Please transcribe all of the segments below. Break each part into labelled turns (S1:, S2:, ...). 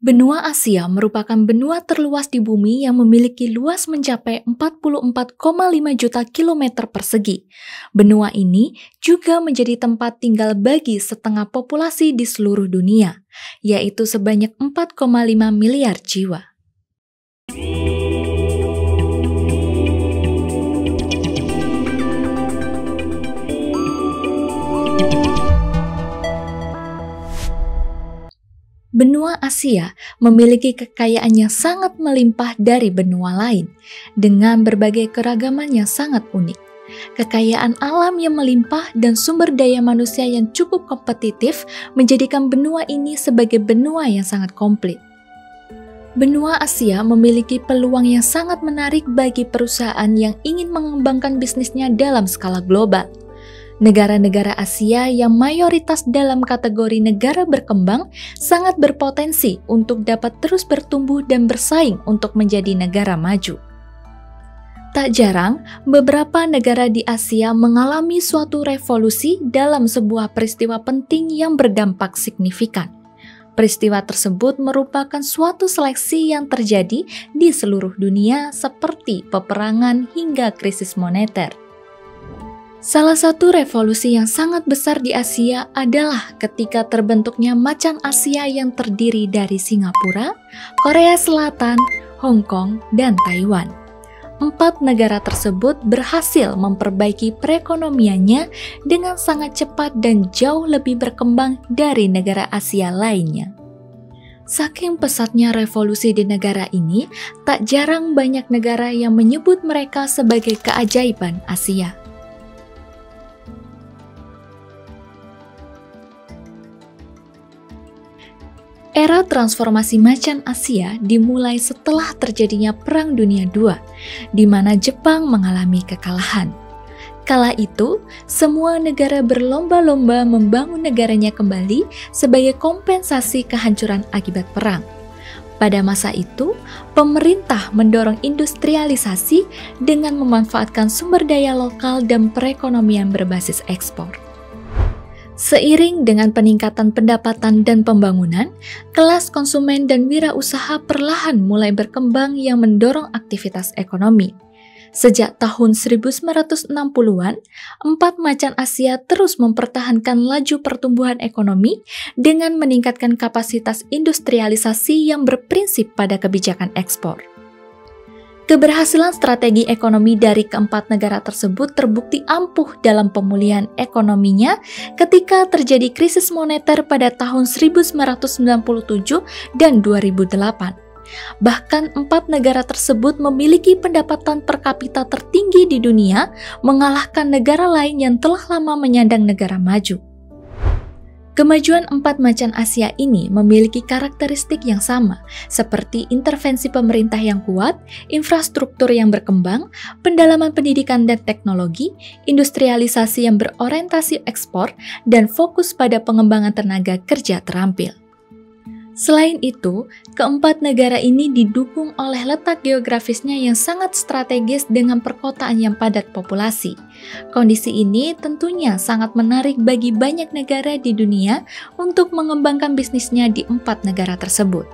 S1: Benua Asia merupakan benua terluas di bumi yang memiliki luas mencapai 44,5 juta kilometer persegi. Benua ini juga menjadi tempat tinggal bagi setengah populasi di seluruh dunia, yaitu sebanyak 4,5 miliar jiwa. Benua Asia memiliki kekayaan yang sangat melimpah dari benua lain, dengan berbagai keragaman yang sangat unik. Kekayaan alam yang melimpah dan sumber daya manusia yang cukup kompetitif menjadikan benua ini sebagai benua yang sangat komplit. Benua Asia memiliki peluang yang sangat menarik bagi perusahaan yang ingin mengembangkan bisnisnya dalam skala global. Negara-negara Asia yang mayoritas dalam kategori negara berkembang sangat berpotensi untuk dapat terus bertumbuh dan bersaing untuk menjadi negara maju. Tak jarang, beberapa negara di Asia mengalami suatu revolusi dalam sebuah peristiwa penting yang berdampak signifikan. Peristiwa tersebut merupakan suatu seleksi yang terjadi di seluruh dunia seperti peperangan hingga krisis moneter. Salah satu revolusi yang sangat besar di Asia adalah ketika terbentuknya Macan Asia yang terdiri dari Singapura, Korea Selatan, Hong Kong, dan Taiwan. 4 negara tersebut berhasil memperbaiki perekonomiannya dengan sangat cepat dan jauh lebih berkembang dari negara Asia lainnya. Saking pesatnya revolusi di negara ini, tak jarang banyak negara yang menyebut mereka sebagai keajaiban Asia. Era transformasi Macan Asia dimulai setelah terjadinya Perang Dunia II, di mana Jepang mengalami kekalahan. Kala itu, semua negara berlomba-lomba membangun negaranya kembali sebagai kompensasi kehancuran akibat perang. Pada masa itu, pemerintah mendorong industrialisasi dengan memanfaatkan sumber daya lokal dan perekonomian berbasis ekspor. Seiring dengan peningkatan pendapatan dan pembangunan, kelas konsumen dan wirausaha perlahan mulai berkembang yang mendorong aktivitas ekonomi. Sejak tahun 1960-an, 4 macan Asia terus mempertahankan laju pertumbuhan ekonomi dengan meningkatkan kapasitas industrialisasi yang berprinsip pada kebijakan ekspor. Keberhasilan strategi ekonomi dari keempat negara tersebut terbukti ampuh dalam pemulihan ekonominya ketika terjadi krisis moneter pada tahun 1997 dan 2008. Bahkan 4 negara tersebut memiliki pendapatan per kapita tertinggi di dunia, mengalahkan negara lain yang telah lama menyandang negara maju. Kemajuan 4 macan Asia ini memiliki karakteristik yang sama, seperti intervensi pemerintah yang kuat, infrastruktur yang berkembang, pendalaman pendidikan dan teknologi, industrialisasi yang berorientasi ekspor, dan fokus pada pengembangan tenaga kerja terampil. Selain itu, keempat negara ini didukung oleh letak geografisnya yang sangat strategis dengan perkotaan yang padat populasi. Kondisi ini tentunya sangat menarik bagi banyak negara di dunia untuk mengembangkan bisnisnya di 4 negara tersebut.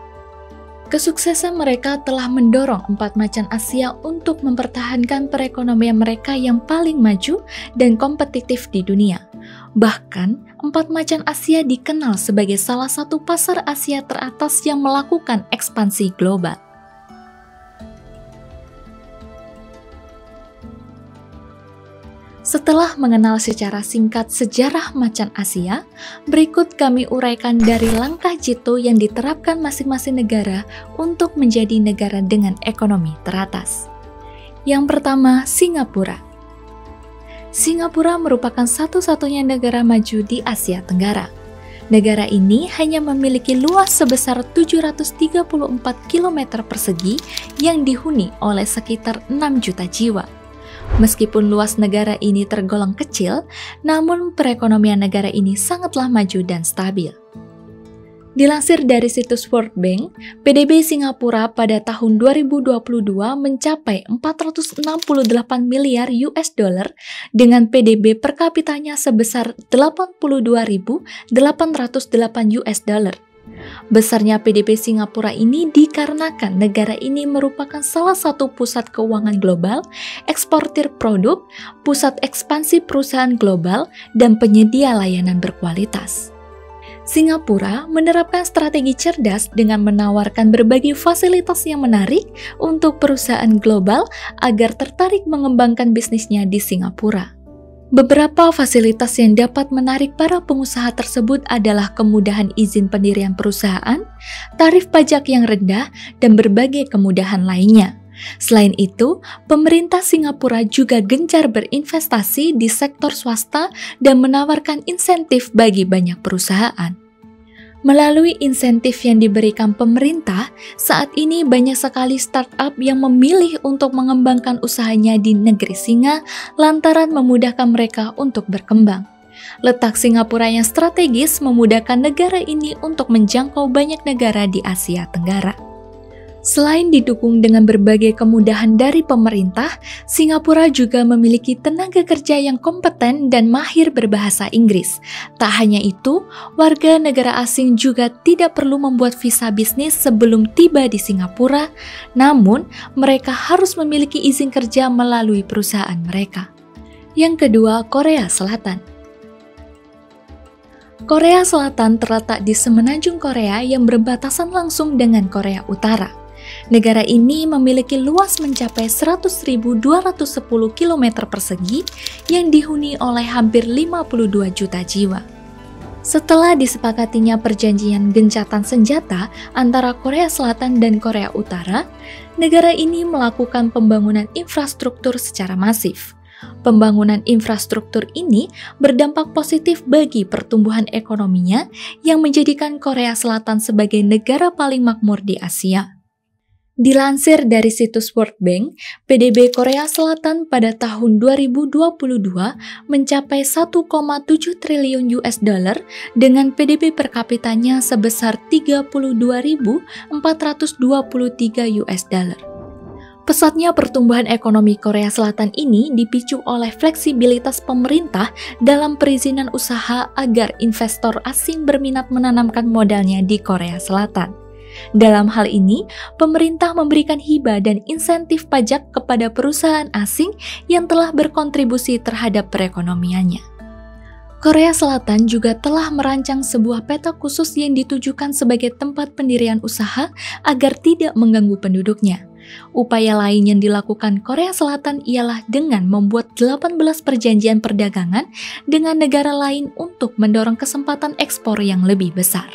S1: Kesuksesan mereka telah mendorong 4 macan Asia untuk mempertahankan perekonomian mereka yang paling maju dan kompetitif di dunia. Bahkan, 4 macan Asia dikenal sebagai salah satu pasar Asia teratas yang melakukan ekspansi global. Setelah mengenal secara singkat sejarah macan Asia, berikut kami uraikan dari langkah jitu yang diterapkan masing-masing negara untuk menjadi negara dengan ekonomi teratas. Yang pertama, Singapura. Singapura merupakan satu-satunya negara maju di Asia Tenggara. Negara ini hanya memiliki luas sebesar 734 km persegi yang dihuni oleh sekitar 6 juta jiwa. Meskipun luas negara ini tergolong kecil, namun perekonomian negara ini sangatlah maju dan stabil. Dilansir dari situs World Bank, PDB Singapura pada tahun 2022 mencapai 468 miliar US dollar dengan PDB per kapitanya sebesar 82.808 US dollar. Besarnya PDB Singapura ini dikarenakan negara ini merupakan salah satu pusat keuangan global, eksportir produk, pusat ekspansi perusahaan global, dan penyedia layanan berkualitas. Singapura menerapkan strategi cerdas dengan menawarkan berbagai fasilitas yang menarik untuk perusahaan global agar tertarik mengembangkan bisnisnya di Singapura. Beberapa fasilitas yang dapat menarik para pengusaha tersebut adalah kemudahan izin pendirian perusahaan, tarif pajak yang rendah, dan berbagai kemudahan lainnya. Selain itu, pemerintah Singapura juga gencar berinvestasi di sektor swasta dan menawarkan insentif bagi banyak perusahaan. Melalui insentif yang diberikan pemerintah, saat ini banyak sekali startup yang memilih untuk mengembangkan usahanya di negeri Singa lantaran memudahkan mereka untuk berkembang. Letak Singapura yang strategis memudahkan negara ini untuk menjangkau banyak negara di Asia Tenggara. Selain didukung dengan berbagai kemudahan dari pemerintah, Singapura juga memiliki tenaga kerja yang kompeten dan mahir berbahasa Inggris. Tak hanya itu, warga negara asing juga tidak perlu membuat visa bisnis sebelum tiba di Singapura, namun mereka harus memiliki izin kerja melalui perusahaan mereka. Yang kedua, Korea Selatan. Korea Selatan terletak di semenanjung Korea yang berbatasan langsung dengan Korea Utara. Negara ini memiliki luas mencapai 100.210 km persegi yang dihuni oleh hampir 52 juta jiwa. Setelah disepakatinya perjanjian gencatan senjata antara Korea Selatan dan Korea Utara, negara ini melakukan pembangunan infrastruktur secara masif. Pembangunan infrastruktur ini berdampak positif bagi pertumbuhan ekonominya yang menjadikan Korea Selatan sebagai negara paling makmur di Asia. Dilansir dari situs World Bank, PDB Korea Selatan pada tahun 2022 mencapai 1,7 triliun US dollar dengan PDB per kapitanya sebesar 32.423 US dollar. Pesatnya pertumbuhan ekonomi Korea Selatan ini dipicu oleh fleksibilitas pemerintah dalam perizinan usaha agar investor asing berminat menanamkan modalnya di Korea Selatan. Dalam hal ini, pemerintah memberikan hibah dan insentif pajak kepada perusahaan asing yang telah berkontribusi terhadap perekonomiannya. Korea Selatan juga telah merancang sebuah peta khusus yang ditujukan sebagai tempat pendirian usaha agar tidak mengganggu penduduknya. Upaya lain yang dilakukan Korea Selatan ialah dengan membuat 18 perjanjian perdagangan dengan negara lain untuk mendorong kesempatan ekspor yang lebih besar.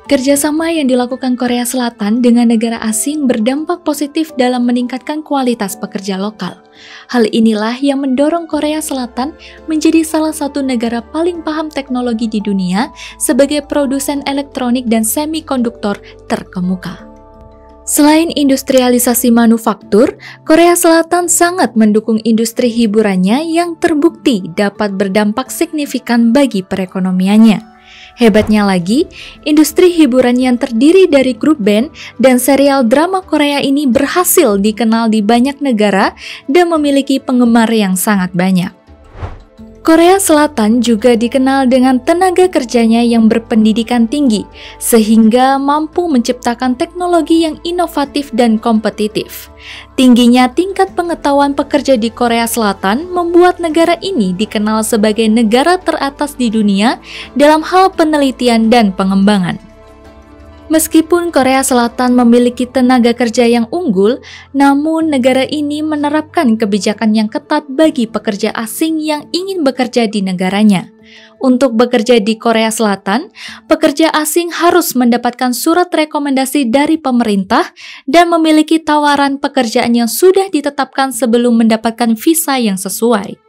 S1: Kerjasama yang dilakukan Korea Selatan dengan negara asing berdampak positif dalam meningkatkan kualitas pekerja lokal. Hal inilah yang mendorong Korea Selatan menjadi salah satu negara paling paham teknologi di dunia sebagai produsen elektronik dan semikonduktor terkemuka. Selain industrialisasi manufaktur, Korea Selatan sangat mendukung industri hiburannya yang terbukti dapat berdampak signifikan bagi perekonomiannya. Hebatnya lagi, industri hiburan yang terdiri dari grup band dan serial drama Korea ini berhasil dikenal di banyak negara dan memiliki penggemar yang sangat banyak. Korea Selatan juga dikenal dengan tenaga kerjanya yang berpendidikan tinggi, sehingga mampu menciptakan teknologi yang inovatif dan kompetitif. Tingginya tingkat pengetahuan pekerja di Korea Selatan membuat negara ini dikenal sebagai negara teratas di dunia dalam hal penelitian dan pengembangan. Meskipun Korea Selatan memiliki tenaga kerja yang unggul, namun negara ini menerapkan kebijakan yang ketat bagi pekerja asing yang ingin bekerja di negaranya. Untuk bekerja di Korea Selatan, pekerja asing harus mendapatkan surat rekomendasi dari pemerintah dan memiliki tawaran pekerjaan yang sudah ditetapkan sebelum mendapatkan visa yang sesuai.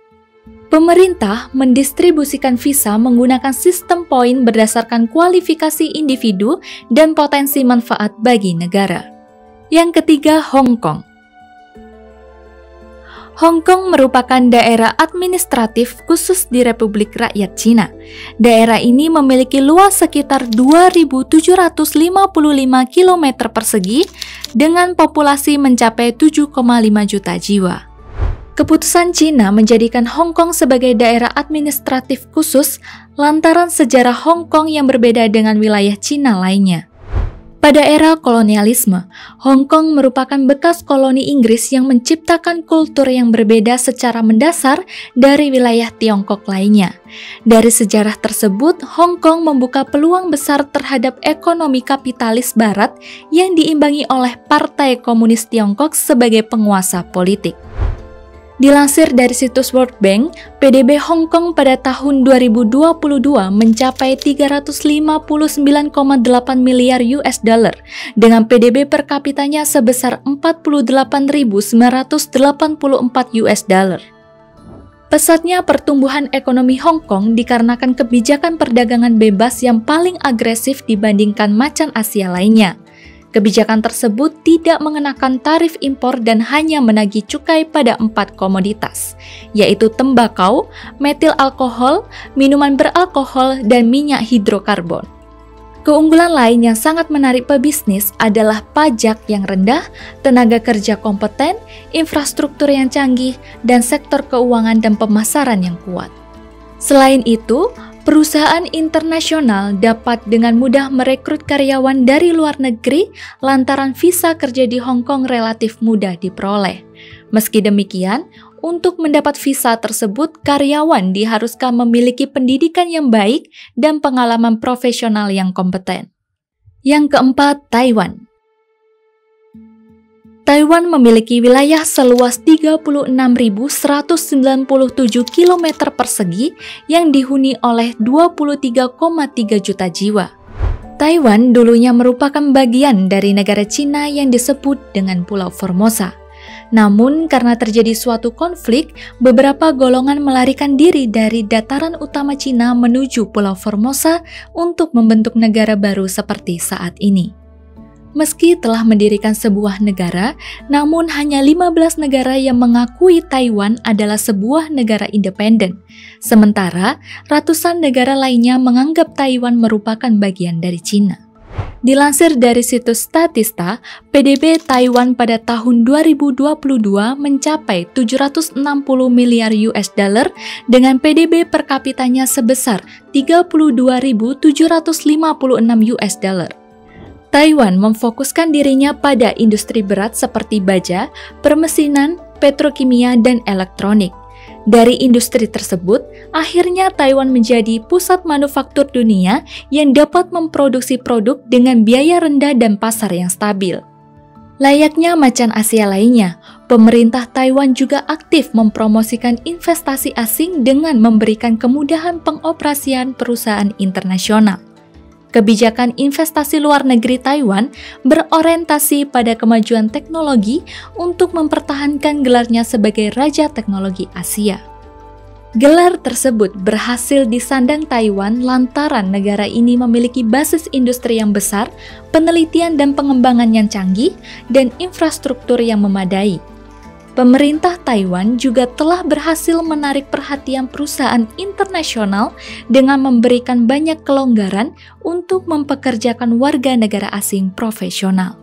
S1: Pemerintah mendistribusikan visa menggunakan sistem poin berdasarkan kualifikasi individu dan potensi manfaat bagi negara. Yang ketiga, Hong Kong. Hong Kong merupakan daerah administratif khusus di Republik Rakyat Cina. Daerah ini memiliki luas sekitar 2.755 km persegi dengan populasi mencapai 7,5 juta jiwa. Keputusan Cina menjadikan Hong Kong sebagai daerah administratif khusus lantaran sejarah Hong Kong yang berbeda dengan wilayah Cina lainnya. Pada era kolonialisme, Hong Kong merupakan bekas koloni Inggris yang menciptakan kultur yang berbeda secara mendasar dari wilayah Tiongkok lainnya. Dari sejarah tersebut, Hong Kong membuka peluang besar terhadap ekonomi kapitalis Barat yang diimbangi oleh Partai Komunis Tiongkok sebagai penguasa politik. Dilansir dari situs World Bank, PDB Hong Kong pada tahun 2022 mencapai 359,8 miliar US dollar dengan PDB per kapitanya sebesar 48.984 US dollar. Pesatnya pertumbuhan ekonomi Hong Kong dikarenakan kebijakan perdagangan bebas yang paling agresif dibandingkan macan Asia lainnya. Kebijakan tersebut tidak mengenakan tarif impor dan hanya menagih cukai pada 4 komoditas, yaitu tembakau, metil alkohol, minuman beralkohol, dan minyak hidrokarbon. Keunggulan lain yang sangat menarik pebisnis adalah pajak yang rendah, tenaga kerja kompeten, infrastruktur yang canggih, dan sektor keuangan dan pemasaran yang kuat. Selain itu, perusahaan internasional dapat dengan mudah merekrut karyawan dari luar negeri lantaran visa kerja di Hong Kong relatif mudah diperoleh. Meski demikian, untuk mendapat visa tersebut, karyawan diharuskan memiliki pendidikan yang baik dan pengalaman profesional yang kompeten. Yang keempat, Taiwan. Taiwan memiliki wilayah seluas 36.197 km persegi yang dihuni oleh 23,3 juta jiwa. Taiwan dulunya merupakan bagian dari negara Cina yang disebut dengan Pulau Formosa. Namun karena terjadi suatu konflik, beberapa golongan melarikan diri dari dataran utama Cina menuju Pulau Formosa untuk membentuk negara baru seperti saat ini. Meski telah mendirikan sebuah negara, namun hanya 15 negara yang mengakui Taiwan adalah sebuah negara independen. Sementara, ratusan negara lainnya menganggap Taiwan merupakan bagian dari Cina. Dilansir dari situs Statista, PDB Taiwan pada tahun 2022 mencapai 760 miliar US dollar dengan PDB per kapitanya sebesar 32.756 US dollar. Taiwan memfokuskan dirinya pada industri berat seperti baja, permesinan, petrokimia, dan elektronik. Dari industri tersebut, akhirnya Taiwan menjadi pusat manufaktur dunia yang dapat memproduksi produk dengan biaya rendah dan pasar yang stabil. Layaknya macan Asia lainnya, pemerintah Taiwan juga aktif mempromosikan investasi asing dengan memberikan kemudahan pengoperasian perusahaan internasional. Kebijakan investasi luar negeri Taiwan berorientasi pada kemajuan teknologi untuk mempertahankan gelarnya sebagai Raja Teknologi Asia. Gelar tersebut berhasil disandang Taiwan lantaran negara ini memiliki basis industri yang besar, penelitian dan pengembangan yang canggih, dan infrastruktur yang memadai. Pemerintah Taiwan juga telah berhasil menarik perhatian perusahaan internasional dengan memberikan banyak kelonggaran untuk mempekerjakan warga negara asing profesional.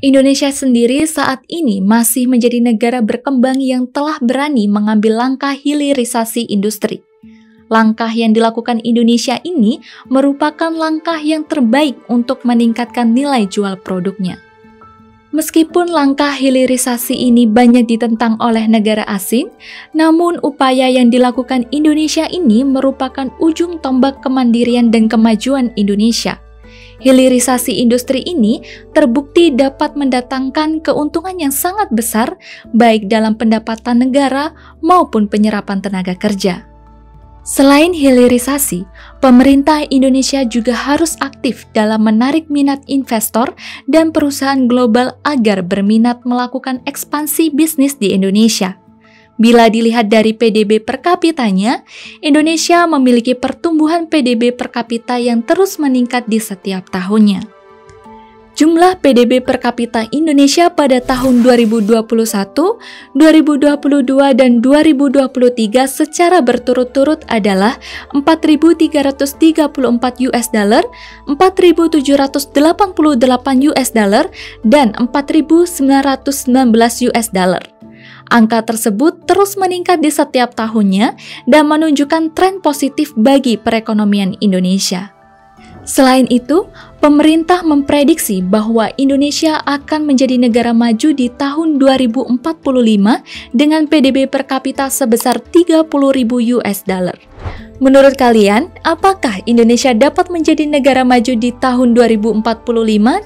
S1: Indonesia sendiri saat ini masih menjadi negara berkembang yang telah berani mengambil langkah hilirisasi industri. Langkah yang dilakukan Indonesia ini merupakan langkah yang terbaik untuk meningkatkan nilai jual produknya. Meskipun langkah hilirisasi ini banyak ditentang oleh negara asing, namun upaya yang dilakukan Indonesia ini merupakan ujung tombak kemandirian dan kemajuan Indonesia. Hilirisasi industri ini terbukti dapat mendatangkan keuntungan yang sangat besar baik dalam pendapatan negara maupun penyerapan tenaga kerja. Selain hilirisasi, pemerintah Indonesia juga harus aktif dalam menarik minat investor dan perusahaan global agar berminat melakukan ekspansi bisnis di Indonesia. Bila dilihat dari PDB per kapitanya, Indonesia memiliki pertumbuhan PDB per kapita yang terus meningkat di setiap tahunnya. Jumlah PDB per kapita Indonesia pada tahun 2021, 2022, dan 2023 secara berturut-turut adalah 4.334 US dollar, 4.788 US dollar, dan 4.919 US dollar. Angka tersebut terus meningkat di setiap tahunnya dan menunjukkan tren positif bagi perekonomian Indonesia. Selain itu, pemerintah memprediksi bahwa Indonesia akan menjadi negara maju di tahun 2045 dengan PDB per kapita sebesar 30.000 US dollar. Menurut kalian, apakah Indonesia dapat menjadi negara maju di tahun 2045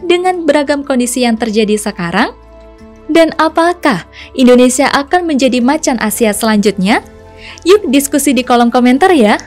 S1: dengan beragam kondisi yang terjadi sekarang? Dan apakah Indonesia akan menjadi macan Asia selanjutnya? Yuk diskusi di kolom komentar ya!